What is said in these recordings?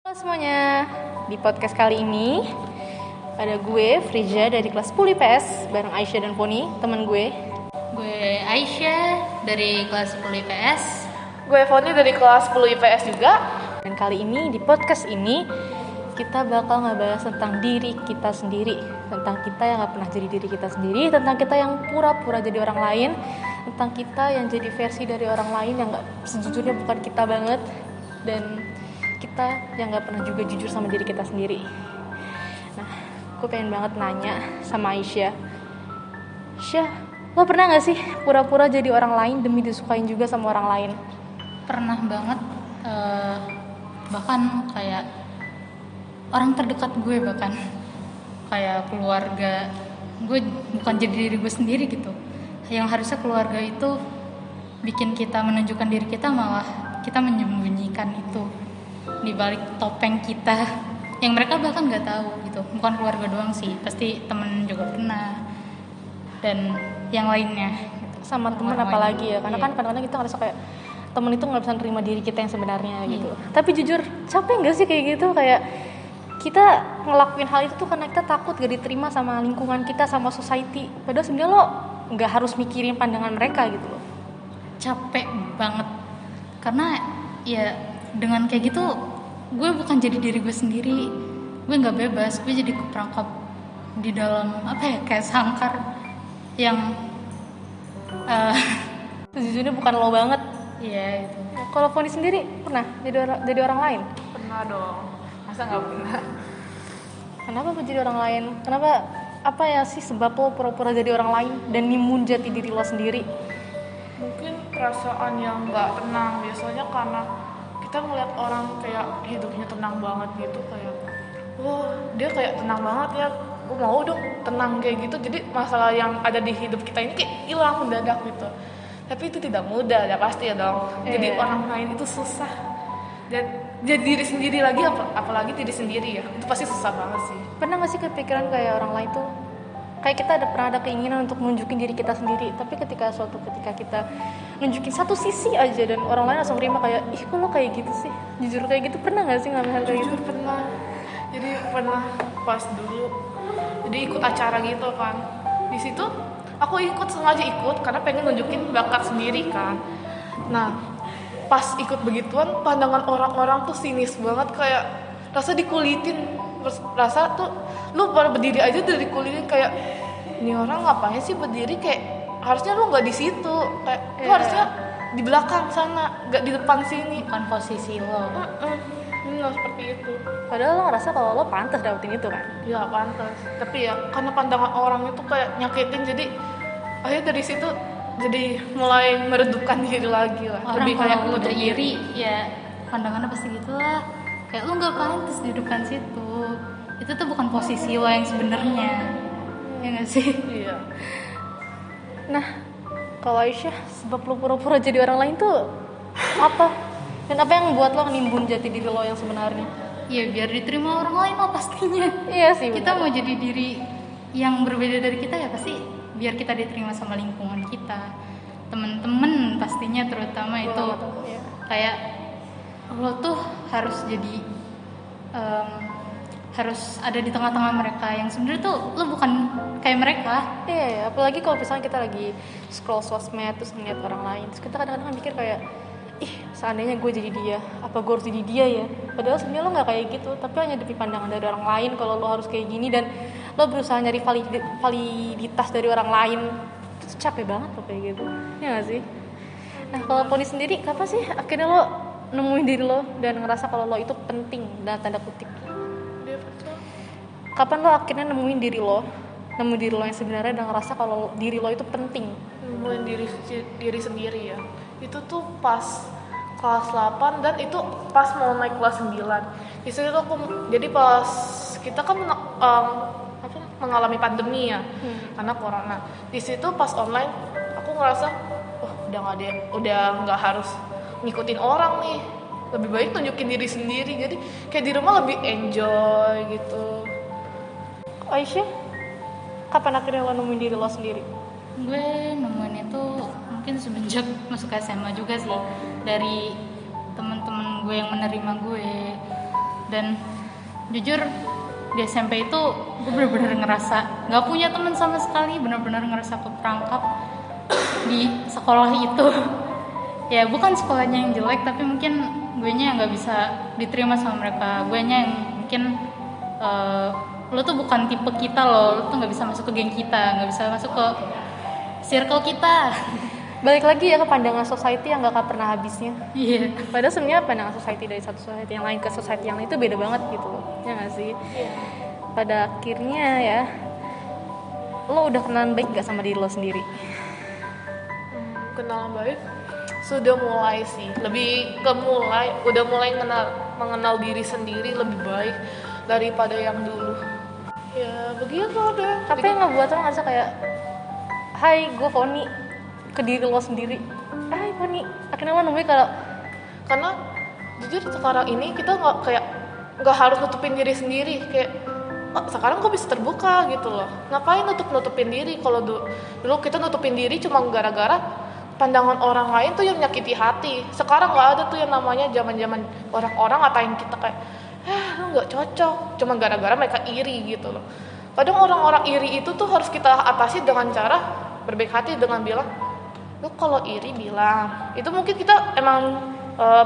Halo semuanya, di podcast kali ini ada gue, Friza dari kelas 10 IPS bareng Aisyah dan Poni, teman gue. Gue Aisyah dari kelas 10 IPS. Gue Foni dari kelas 10 IPS juga. Dan kali ini di podcast ini kita bakal ngebahas tentang diri kita sendiri, tentang kita yang gak pernah jadi diri kita sendiri, tentang kita yang pura-pura jadi orang lain, tentang kita yang jadi versi dari orang lain yang gak sejujurnya bukan kita banget, dan kita yang gak pernah juga jujur sama diri kita sendiri. Nah, gue pengen banget nanya sama Aisyah, lo pernah gak sih pura-pura jadi orang lain demi disukain juga sama orang lain? Pernah banget, bahkan kayak orang terdekat gue, bahkan kayak keluarga gue, bukan jadi diri gue sendiri gitu. Yang harusnya keluarga itu bikin kita menunjukkan diri kita, malah kita menyembunyikan itu di balik topeng kita yang mereka bahkan nggak tahu gitu. Bukan keluarga doang sih, pasti temen juga pernah, dan yang lainnya gitu. Sama temen apalagi ya, karena kan kadang-kadang kita ngerasa kayak temen itu nggak bisa nerima diri kita yang sebenarnya gitu. Tapi jujur capek nggak sih kayak gitu, kayak kita ngelakuin hal itu tuh karena kita takut gak diterima sama lingkungan kita, sama society. Padahal sebenarnya lo nggak harus mikirin pandangan mereka gitu loh. Capek banget, karena ya dengan kayak gitu gue bukan jadi diri gue sendiri. Gue nggak bebas, gue jadi keperangkap di dalam kayak sangkar yang sejujurnya bukan lo banget. Iya itu. Kalau Foni sendiri pernah jadi orang lain? Pernah dong, masa nggak pernah? Kenapa lo jadi orang lain? Kenapa? Apa ya sih sebab lo pura-pura jadi orang lain dan nimun jati diri lo sendiri? Mungkin perasaan yang nggak tenang, biasanya karena kita ngeliat orang kayak hidupnya tenang banget gitu, kayak wah dia kayak tenang banget ya, gue mau dong tenang kayak gitu. Jadi masalah yang ada di hidup kita ini kayak hilang mendadak gitu. Tapi itu tidak mudah ya, pasti ya dong. Jadi orang lain itu susah, dan jadi diri sendiri lagi, apalagi diri sendiri ya, itu pasti susah banget sih. Pernah gak sih kepikiran kayak orang lain tuh, kayak kita pernah ada keinginan untuk nunjukin diri kita sendiri, tapi ketika kita nunjukin satu sisi aja dan orang lain langsung terima kayak, ih kok lo kayak gitu sih, jujur kayak gitu. Pernah gak sih ngalamin hal kayak gitu? Jujur pernah. Jadi pernah pas dulu, jadi ikut acara gitu kan, di situ aku sengaja ikut karena pengen nunjukin bakat sendiri kan. Nah pas ikut begituan, pandangan orang-orang tuh sinis banget, kayak rasa dikulitin, rasa tuh lu baru berdiri aja udah dikulitin, kayak ini orang ngapain sih berdiri, kayak harusnya lu nggak di situ, kayak lu harusnya di belakang sana, nggak di depan sini. Bukan posisi lo. Benar seperti itu. Padahal lo ngerasa kalau lo pantas dapetin itu kan? Ya pantas, tapi ya karena pandangan orang itu kayak nyakitin, jadi akhirnya dari situ jadi mulai meredupkan diri lagi lah. Orang Lebih kayak kalau udah menutup iri ya pandangannya pasti gitu lah, kayak lu nggak pantas di depan situ, itu tuh bukan posisi lo yang sebenarnya, ya nggak sih? Iya. Nah, kalau Aisyah, sebab lo pura-pura jadi orang lain tuh apa? Dan apa yang membuat lo nimbun jati diri lo yang sebenarnya? Ya biar diterima orang lain lah pastinya. Iya sih, Kita benar. mau jadi diri yang berbeda dari kita ya pasti biar kita diterima sama lingkungan kita, temen-temen pastinya terutama itu. Iya. Kayak lo tuh harus jadi harus ada di tengah-tengah mereka yang sebenarnya tuh lo bukan kayak mereka. Iya, ya. Apalagi kalau misalnya kita lagi scroll sosmed terus ngeliat orang lain, terus kita kadang-kadang mikir kayak, ih seandainya gue jadi dia, apa gue harus jadi dia ya? Padahal sebenarnya lo nggak kayak gitu, tapi hanya demi pandangan dari orang lain kalau lo harus kayak gini, dan lo berusaha nyari validitas dari orang lain. Itu capek banget lo kayak gitu, ya nggak sih? Nah kalau Poni sendiri, kapan sih akhirnya lo nemuin diri lo dan ngerasa kalau lo itu penting dan tanda kutip? Kapan lo akhirnya nemuin diri lo yang sebenarnya dan ngerasa kalau diri lo itu penting? Nemuin diri sendiri ya. Itu tuh pas kelas 8, dan itu pas mau naik kelas 9. Di situ tuh jadi pas kita kan mengalami pandemi ya, karena corona. Di situ pas online aku ngerasa udah nggak harus ngikutin orang nih, lebih baik tunjukin diri sendiri. Jadi kayak di rumah lebih enjoy gitu. Aisyah, kapan akhirnya lo nemuin diri lo sendiri? Gue nemuin itu mungkin semenjak masuk SMA juga sih, dari teman-teman gue yang menerima gue, Dan jujur di SMP itu gue bener-bener ngerasa nggak punya teman sama sekali, bener-bener ngerasa keperangkap di sekolah itu. Ya bukan sekolahnya yang jelek, tapi mungkin gue nya yang nggak bisa diterima sama mereka. Gue nya yang mungkin lo tuh bukan tipe kita lo tuh nggak bisa masuk ke geng kita, nggak bisa masuk ke circle kita. Balik lagi ya ke pandangan society yang gak akan pernah habisnya. Iya. Padahal sebenarnya pandangan society dari satu society yang lain ke society yang lain itu beda banget gitu loh. Ya gak sih? Pada akhirnya ya, lo udah kenalan baik gak sama diri lo sendiri? Kenalan baik sudah mulai sih, udah mulai mengenal diri sendiri lebih baik daripada yang dulu. Ya begitu deh. Apa yang ngebuat lo ngerasa kayak, hai gue Foni, ke diri lo sendiri, hai Foni, akhirnya lo nemuin kalau karena jujur sekarang ini kita nggak harus nutupin diri sendiri, kayak sekarang kok bisa terbuka gitu loh. Ngapain nutupin diri? Kalau dulu kita nutupin diri cuma gara-gara pandangan orang lain tuh yang nyakiti hati. Sekarang nggak ada tuh yang namanya zaman orang-orang ngatain kita kayak lu nggak cocok cuma gara-gara mereka iri gitu loh. Kadang orang-orang iri itu tuh harus kita atasi dengan cara berbaik hati, dengan bilang, lu kalau iri bilang. Itu mungkin kita emang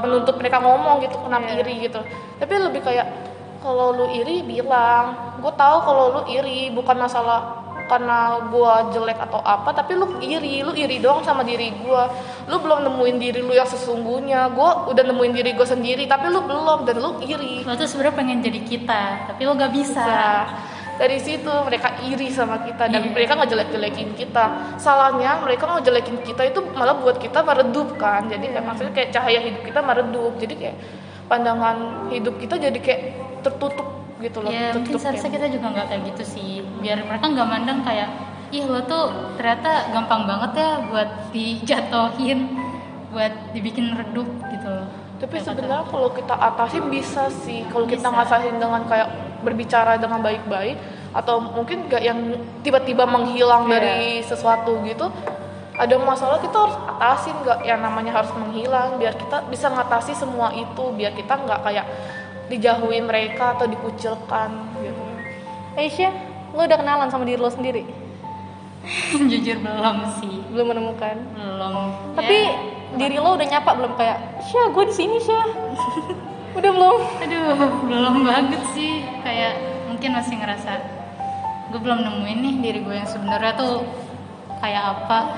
menuntut mereka ngomong gitu, kenapa iri gitu. Tapi lebih kayak, kalau lu iri bilang. Gue tahu kalau lu iri, bukan masalah karena gue jelek atau apa, tapi lu iri doang sama diri gue. Lu belum nemuin diri lu yang sesungguhnya. Gue udah nemuin diri gue sendiri, tapi lu belum, dan lu iri. Lo tuh sebenarnya pengen jadi kita, tapi lo gak bisa. Dari situ mereka iri sama kita dan mereka ngejelek-jelekin kita. Salahnya mereka ngejelekin kita itu malah buat kita meredup kan. Jadi kayak maksudnya kayak cahaya hidup kita meredup. Jadi kayak pandangan hidup kita jadi kayak tertutup gitu loh. Ya mungkin seharusnya kita juga nggak kayak gitu sih. Biar mereka nggak mandang kayak, ih lo tuh ternyata gampang banget ya buat dijatohin, buat dibikin redup gitu loh. Tapi sebenarnya kalau kita atasin bisa sih. Kalau kita ngatasin dengan kayak berbicara dengan baik-baik, atau mungkin gak yang tiba-tiba menghilang dari sesuatu gitu. Ada masalah kita harus atasin, gak yang namanya harus menghilang, biar kita bisa ngatasi semua itu, biar kita gak kayak dijauhin mereka atau dikucilkan gitu. Aisyah, lo udah kenalan sama diri lo sendiri? Jujur belum sih. Belum menemukan? Belum. Tapi diri lo udah nyapa belum kayak, Syah gue di sini Syah? Udah belum? Aduh, belum banget sih. Kayak mungkin masih ngerasa gue belum nemuin nih diri gue yang sebenarnya tuh kayak apa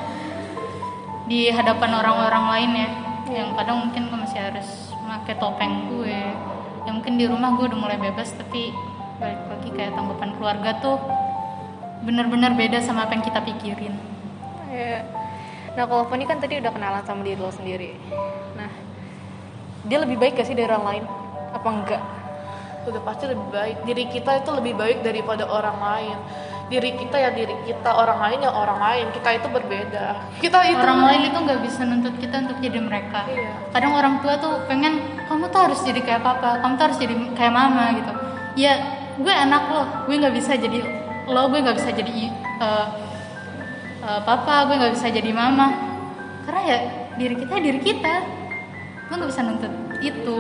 di hadapan orang-orang lain ya. Yang kadang mungkin gue masih harus pakai topeng gue. Ya mungkin di rumah gue udah mulai bebas, tapi balik lagi kayak tanggapan keluarga tuh benar-benar beda sama apa yang kita pikirin. Nah kalau Foni kan tadi udah kenalan sama diri lo sendiri. Nah, dia lebih baik gak sih dari orang lain? Apa enggak? Udah pasti lebih baik. Diri kita itu lebih baik daripada orang lain. Diri kita ya diri kita, orang lain ya orang lain. Kita itu berbeda. Kita itu orang lain itu nggak bisa nuntut kita untuk jadi mereka. Kadang orang tua tuh pengen kamu tuh harus jadi kayak papa, kamu tuh harus jadi kayak mama gitu. Ya gue anak lo, gue nggak bisa jadi lo, gue nggak bisa jadi papa, gue nggak bisa jadi mama. Karena ya diri kita, gue nggak bisa nuntut itu.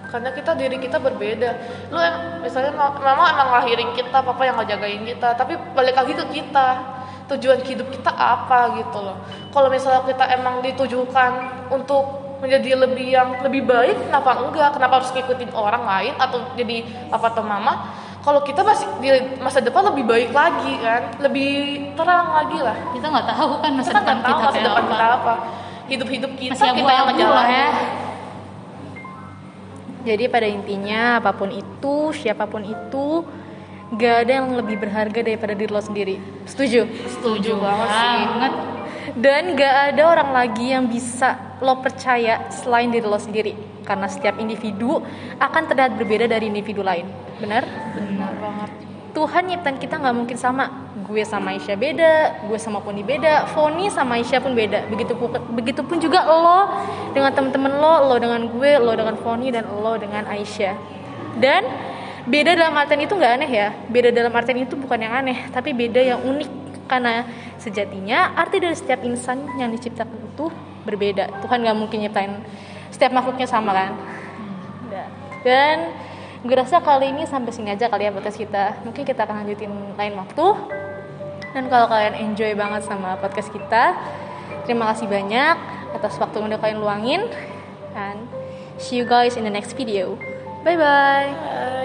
Karena diri kita berbeda. Lu misalnya mama emang lahirin kita, papa yang ngejagain kita, tapi balik lagi ke kita, tujuan hidup kita apa gitu loh. Kalau misalnya kita emang ditujukan untuk menjadi lebih baik, kenapa enggak? Kenapa harus ngikutin orang lain atau jadi papa atau mama? Kalau kita masih di masa depan lebih baik lagi kan, lebih terang lagi lah. Kita nggak tahu kan masa depan kita apa. Hidup kita masih kita yang ngejalanin ya. Jadi pada intinya apapun itu, siapapun itu, gak ada yang lebih berharga daripada diri lo sendiri. Setuju? Setuju banget sih. Dan gak ada orang lagi yang bisa lo percaya selain diri lo sendiri. Karena setiap individu akan terlihat berbeda dari individu lain. Benar? Benar banget. Tuhan nyiptain kita gak mungkin sama. Gue sama Aisyah beda, gue sama Foni beda, Foni sama Aisyah pun beda. Begitupun juga lo dengan temen-temen lo dengan gue, lo dengan Foni, dan lo dengan Aisyah. Dan beda dalam artian itu gak aneh ya. Beda dalam artian itu bukan yang aneh, tapi beda yang unik. Karena sejatinya arti dari setiap insan yang diciptakan itu berbeda. Tuhan gak mungkin nyiptain setiap makhluknya sama kan. Dan Gue rasa kali ini sampai sini aja kali ya podcast kita. Mungkin kita akan lanjutin lain waktu. Dan kalau kalian enjoy banget sama podcast kita, terima kasih banyak atas waktu yang udah kalian luangin. And see you guys in the next video. Bye-bye.